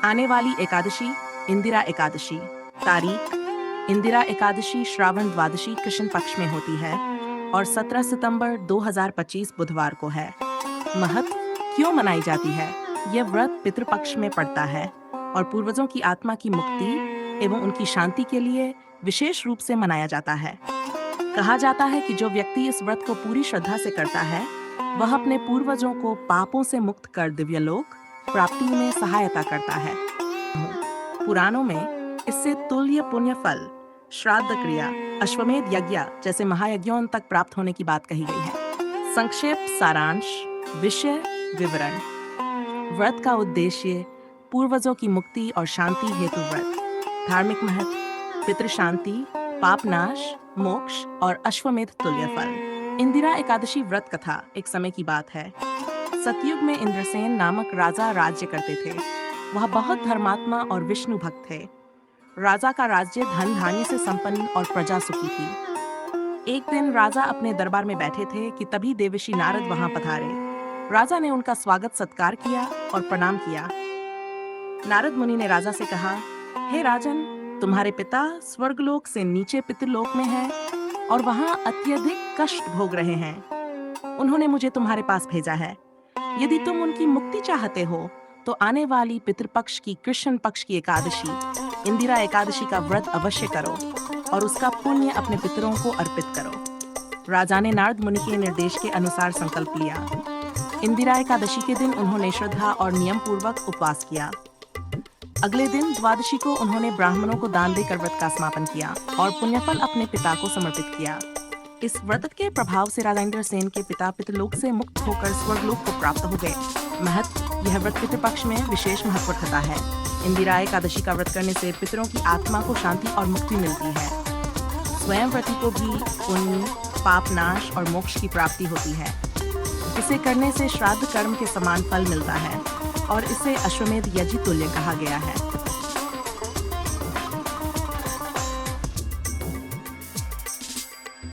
आने वाली एकादशी इंदिरा एकादशी। तारीख इंदिरा एकादशी श्रावण द्वादशी कृष्ण पक्ष में होती है और 17 सितंबर 2025 बुधवार को है। महत्व क्यों मनाई जाती है? यह व्रत पितृपक्ष में पड़ता है और पूर्वजों की आत्मा की मुक्ति एवं उनकी शांति के लिए विशेष रूप से मनाया जाता है। कहा जाता है कि जो व्यक्ति इस व्रत को पूरी श्रद्धा से करता है वह अपने पूर्वजों को पापों से मुक्त कर दिव्यलोक प्राप्ति में सहायता करता है। पुराणों में इससे तुल्य पुण्य फल, श्राद्ध क्रिया, अश्वमेध यज्ञ जैसे महायज्ञों तक प्राप्त होने की बात कही गई है। संक्षेप सारांश, विषय विवरण। व्रत का उद्देश्य पूर्वजों की मुक्ति और शांति हेतु व्रत। धार्मिक महत्व पितृ शांति, पाप नाश, मोक्ष और अश्वमेध तुल्य फल। इंदिरा एकादशी व्रत कथा एक समय की बात है। सतयुग में इंद्रसेन नामक राजा राज्य करते थे। वह बहुत धर्मात्मा और विष्णु भक्त थे। राजा का राज्य धन धान्य से संपन्न और प्रजा सुखी थी। एक दिन राजा अपने दरबार में बैठे थे कि तभी देवर्षि नारद वहां पधारे। राजा ने उनका स्वागत सत्कार किया और प्रणाम किया। नारद मुनि ने राजा से कहा, हे राजन, तुम्हारे पिता स्वर्गलोक से नीचे पितृलोक में हैं और वहां अत्यधिक कष्ट भोग रहे हैं। उन्होंने मुझे तुम्हारे पास भेजा है। यदि तुम उनकी मुक्ति चाहते हो तो आने वाली पितृपक्ष की कृष्ण पक्ष की एकादशी इंदिरा एकादशी का व्रत अवश्य करो और उसका पुण्य अपने पितरों को अर्पित करो। राजा ने नारद मुनि के निर्देश के अनुसार संकल्प लिया। इंदिरा एकादशी के दिन उन्होंने श्रद्धा और नियम पूर्वक उपवास किया। अगले दिन द्वादशी को उन्होंने ब्राह्मणों को दान देकर व्रत का समापन किया और पुण्यफल अपने पिता को समर्पित किया। इस व्रत के प्रभाव से राजा इंद्रसेन के पिता पितृलोक से मुक्त होकर स्वर्गलोक को प्राप्त हो गए। महत्व यह व्रत पितृपक्ष में विशेष महत्व रखता है। इंदिरा एकादशी का व्रत करने से पितरों की आत्मा को शांति और मुक्ति मिलती है। स्वयं व्रती को भी पुण्य, पाप नाश और मोक्ष की प्राप्ति होती है। इसे करने से श्राद्ध कर्म के समान फल मिलता है और इसे अश्वमेध यज्ञ तुल्य कहा गया है।